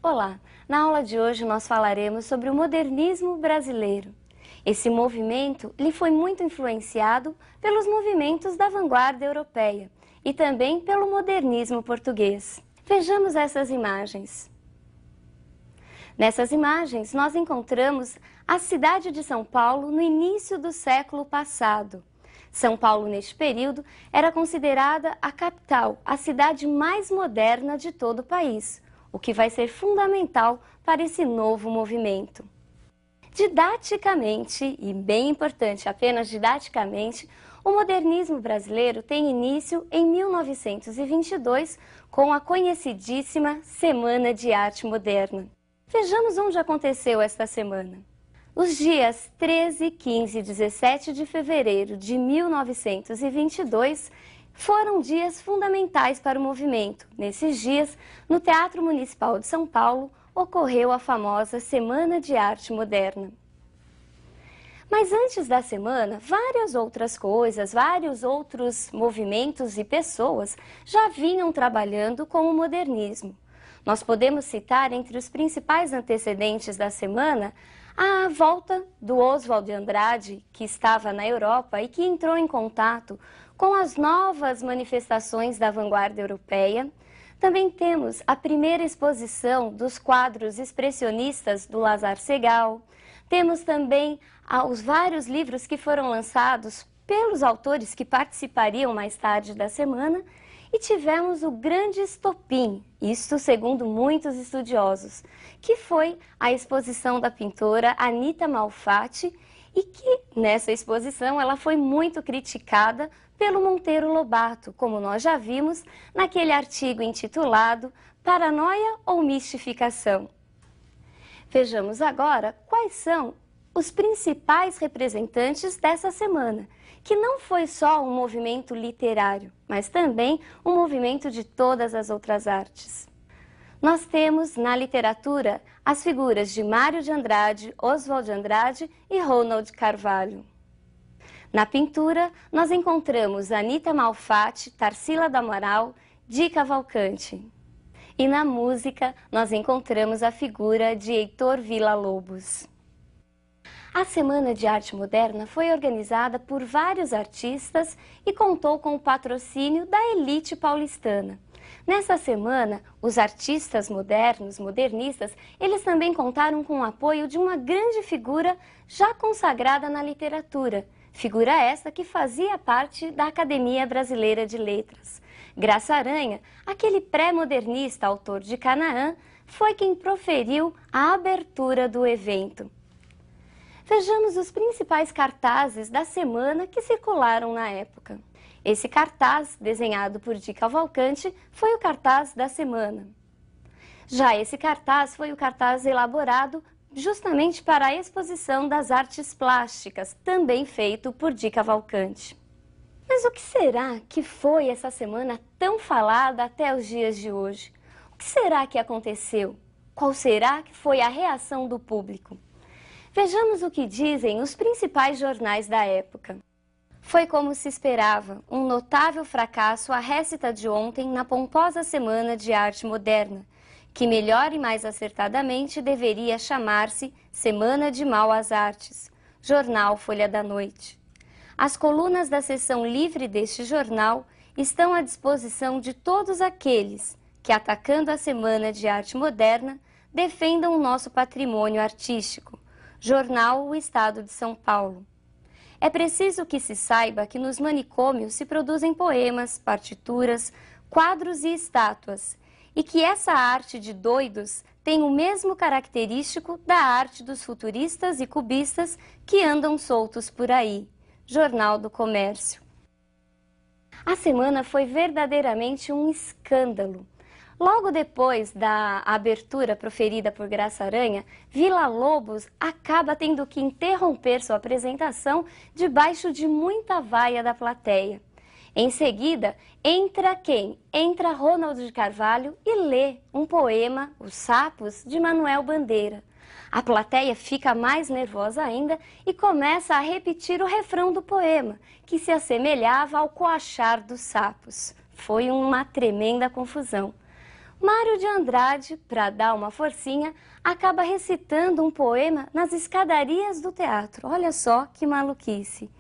Olá! Na aula de hoje nós falaremos sobre o modernismo brasileiro. Esse movimento ele foi muito influenciado pelos movimentos da vanguarda europeia e também pelo modernismo português. Vejamos essas imagens. Nessas imagens nós encontramos a cidade de São Paulo no início do século passado. São Paulo, neste período, era considerada a capital, a cidade mais moderna de todo o país, o que vai ser fundamental para esse novo movimento. Didaticamente, e bem importante, apenas didaticamente, o modernismo brasileiro tem início em 1922 com a conhecidíssima Semana de Arte Moderna. Vejamos onde aconteceu esta semana. Os dias 13, 15 e 17 de fevereiro de 1922 foram dias fundamentais para o movimento. Nesses dias, no Teatro Municipal de São Paulo, ocorreu a famosa Semana de Arte Moderna. Mas antes da semana, várias outras coisas, vários outros movimentos e pessoas já vinham trabalhando com o modernismo. Nós podemos citar entre os principais antecedentes da semana a volta do Oswald de Andrade, que estava na Europa e que entrou em contato com as novas manifestações da vanguarda europeia. Também temos a primeira exposição dos quadros expressionistas do Lazar Segal. Temos também os vários livros que foram lançados pelos autores que participariam mais tarde da semana. E tivemos o grande estopim, isto segundo muitos estudiosos, que foi a exposição da pintora Anita Malfatti e que nessa exposição ela foi muito criticada pelo Monteiro Lobato, como nós já vimos naquele artigo intitulado Paranoia ou Mistificação. Vejamos agora quais são os principais representantes dessa semana, que não foi só um movimento literário, mas também um movimento de todas as outras artes. Nós temos na literatura as figuras de Mário de Andrade, Oswald de Andrade e Ronald Carvalho. Na pintura, nós encontramos Anita Malfatti, Tarsila do Amaral, Di Cavalcanti. E na música, nós encontramos a figura de Heitor Villa-Lobos. A Semana de Arte Moderna foi organizada por vários artistas e contou com o patrocínio da elite paulistana. Nessa semana, os artistas modernistas, eles também contaram com o apoio de uma grande figura já consagrada na literatura, figura esta que fazia parte da Academia Brasileira de Letras. Graça Aranha, aquele pré-modernista autor de Canaã, foi quem proferiu a abertura do evento. Vejamos os principais cartazes da semana que circularam na época. Esse cartaz, desenhado por Di Cavalcanti, foi o cartaz da semana. Já esse cartaz foi o cartaz elaborado justamente para a exposição das artes plásticas, também feito por Di Cavalcanti. Mas o que será que foi essa semana tão falada até os dias de hoje? O que será que aconteceu? Qual será que foi a reação do público? Vejamos o que dizem os principais jornais da época. Foi como se esperava, um notável fracasso a récita de ontem na pomposa Semana de Arte Moderna, que melhor e mais acertadamente deveria chamar-se Semana de Mal às Artes, Jornal Folha da Noite. As colunas da seção livre deste jornal estão à disposição de todos aqueles que, atacando a Semana de Arte Moderna, defendam o nosso patrimônio artístico. Jornal O Estado de São Paulo. É preciso que se saiba que nos manicômios se produzem poemas, partituras, quadros e estátuas, e que essa arte de doidos tem o mesmo característico da arte dos futuristas e cubistas que andam soltos por aí. Jornal do Comércio. A semana foi verdadeiramente um escândalo. Logo depois da abertura proferida por Graça Aranha, Villa-Lobos acaba tendo que interromper sua apresentação debaixo de muita vaia da plateia. Em seguida, entra quem? Entra Ronald de Carvalho e lê um poema, Os Sapos, de Manuel Bandeira. A plateia fica mais nervosa ainda e começa a repetir o refrão do poema, que se assemelhava ao coachar dos sapos. Foi uma tremenda confusão. Mário de Andrade, para dar uma forcinha, acaba recitando um poema nas escadarias do teatro. Olha só que maluquice.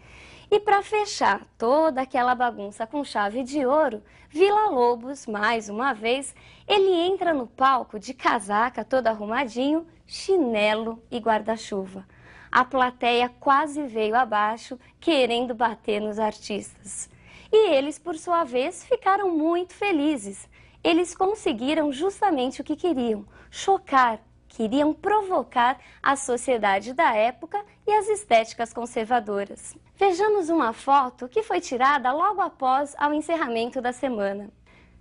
E para fechar toda aquela bagunça com chave de ouro, Villa-Lobos, mais uma vez, ele entra no palco de casaca todo arrumadinho, chinelo e guarda-chuva. A plateia quase veio abaixo, querendo bater nos artistas. E eles, por sua vez, ficaram muito felizes. Eles conseguiram justamente o que queriam: chocar. Queriam provocar a sociedade da época e as estéticas conservadoras. Vejamos uma foto que foi tirada logo após o encerramento da semana.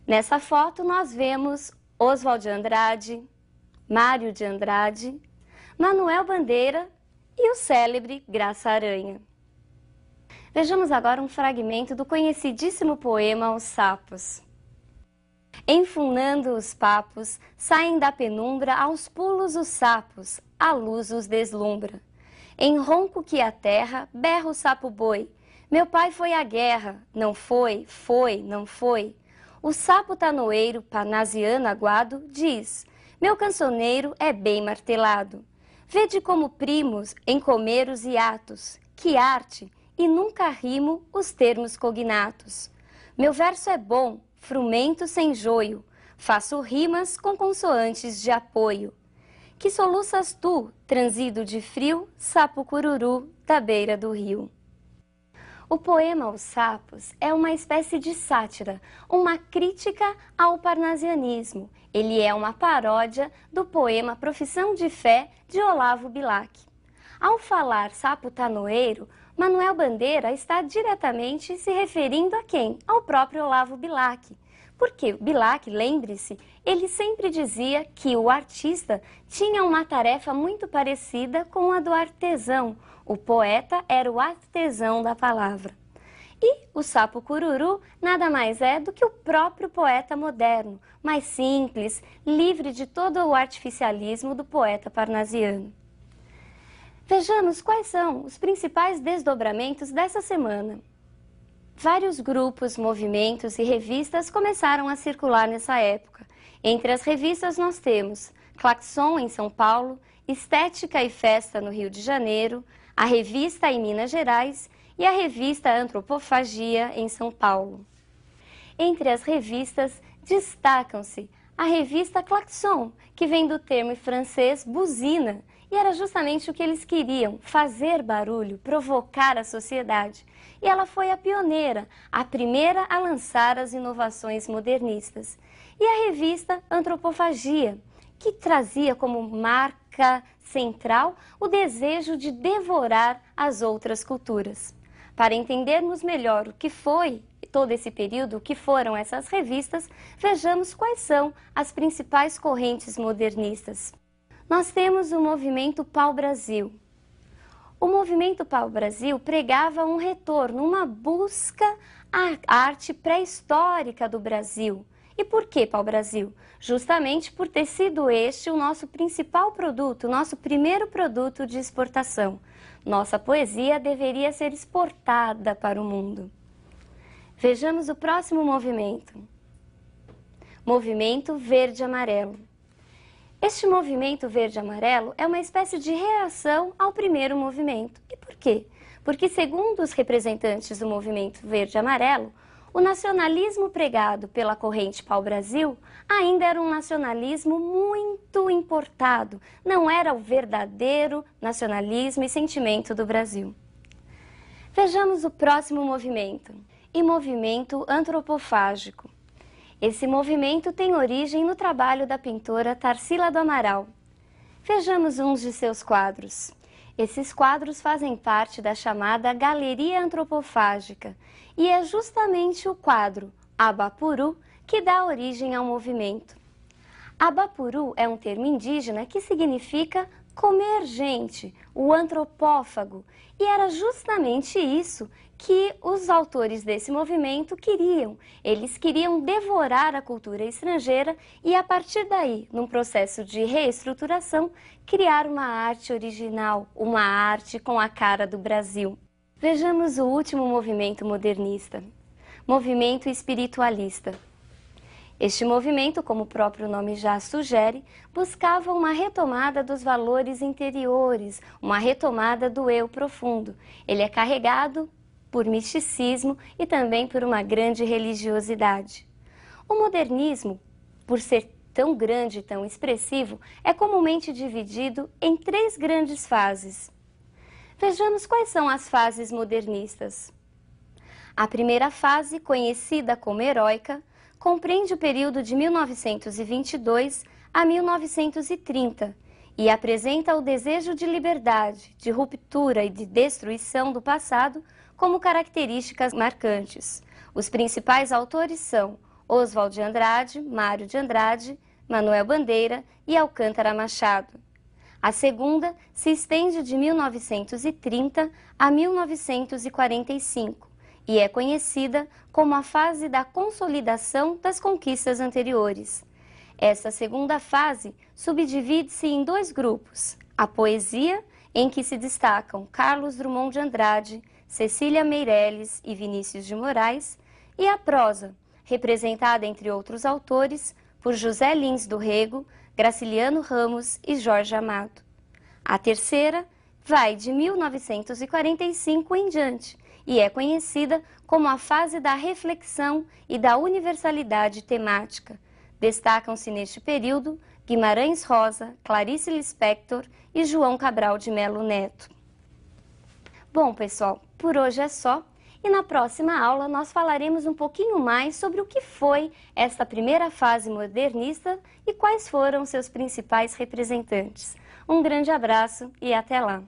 Nessa foto nós vemos Oswald de Andrade, Mário de Andrade, Manuel Bandeira e o célebre Graça Aranha. Vejamos agora um fragmento do conhecidíssimo poema Os Sapos. Enfunando os papos, saem da penumbra aos pulos os sapos, a luz os deslumbra. Em ronco que a terra, berra o sapo-boi. Meu pai foi à guerra, não foi, foi, não foi. O sapo tanoeiro, panasiano aguado, diz: meu cancioneiro é bem martelado. Vede como primos em comer os hiatos, que arte, e nunca rimo os termos cognatos. Meu verso é bom, frumento sem joio, faço rimas com consoantes de apoio. Que soluças tu, transido de frio, sapo cururu da beira do rio. O poema Os Sapos é uma espécie de sátira, uma crítica ao parnasianismo. Ele é uma paródia do poema Profissão de Fé de Olavo Bilac. Ao falar sapo tanoeiro, Manuel Bandeira está diretamente se referindo a quem? Ao próprio Olavo Bilac. Porque Bilac, lembre-se, ele sempre dizia que o artista tinha uma tarefa muito parecida com a do artesão. O poeta era o artesão da palavra. E o sapo cururu nada mais é do que o próprio poeta moderno, mais simples, livre de todo o artificialismo do poeta parnasiano. Vejamos quais são os principais desdobramentos dessa semana. Vários grupos, movimentos e revistas começaram a circular nessa época. Entre as revistas nós temos Claxon em São Paulo, Estética e Festa no Rio de Janeiro, a Revista em Minas Gerais e a Revista Antropofagia em São Paulo. Entre as revistas destacam-se a Revista Claxon, que vem do termo em francês buzina, e era justamente o que eles queriam, fazer barulho, provocar a sociedade. E ela foi a pioneira, a primeira a lançar as inovações modernistas. E a revista Antropofagia, que trazia como marca central o desejo de devorar as outras culturas. Para entendermos melhor o que foi todo esse período, o que foram essas revistas, vejamos quais são as principais correntes modernistas. Nós temos o movimento Pau-Brasil. O movimento Pau-Brasil pregava um retorno, uma busca à arte pré-histórica do Brasil. E por que Pau-Brasil? Justamente por ter sido este o nosso principal produto, o nosso primeiro produto de exportação. Nossa poesia deveria ser exportada para o mundo. Vejamos o próximo movimento. Movimento Verde-Amarelo. Este movimento verde-amarelo é uma espécie de reação ao primeiro movimento. E por quê? Porque, segundo os representantes do movimento verde-amarelo, o nacionalismo pregado pela corrente Pau-Brasil ainda era um nacionalismo muito importado, não era o verdadeiro nacionalismo e sentimento do Brasil. Vejamos o próximo movimento, e movimento antropofágico. Esse movimento tem origem no trabalho da pintora Tarsila do Amaral. Vejamos uns de seus quadros. Esses quadros fazem parte da chamada Galeria Antropofágica e é justamente o quadro Abapuru que dá origem ao movimento. Abapuru é um termo indígena que significa comer gente, o antropófago, e era justamente isso que os autores desse movimento queriam. Eles queriam devorar a cultura estrangeira e, a partir daí, num processo de reestruturação, criar uma arte original, uma arte com a cara do Brasil. Vejamos o último movimento modernista, movimento espiritualista. Este movimento, como o próprio nome já sugere, buscava uma retomada dos valores interiores, uma retomada do eu profundo. Ele é carregado por misticismo e também por uma grande religiosidade. O modernismo, por ser tão grande e tão expressivo, é comumente dividido em 3 grandes fases. Vejamos quais são as fases modernistas. A primeira fase, conhecida como heróica, compreende o período de 1922 a 1930 e apresenta o desejo de liberdade, de ruptura e de destruição do passado como características marcantes. Os principais autores são Oswald de Andrade, Mário de Andrade, Manuel Bandeira e Alcântara Machado. A segunda se estende de 1930 a 1945 e é conhecida como a fase da consolidação das conquistas anteriores. Essa segunda fase subdivide-se em 2 grupos: a poesia, em que se destacam Carlos Drummond de Andrade, Cecília Meirelles e Vinícius de Moraes, e a prosa, representada, entre outros autores, por José Lins do Rego, Graciliano Ramos e Jorge Amado. A terceira vai de 1945 em diante e é conhecida como a fase da reflexão e da universalidade temática. Destacam-se neste período Guimarães Rosa, Clarice Lispector e João Cabral de Melo Neto. Bom, pessoal, por hoje é só. E na próxima aula nós falaremos um pouquinho mais sobre o que foi esta primeira fase modernista e quais foram seus principais representantes. Um grande abraço e até lá!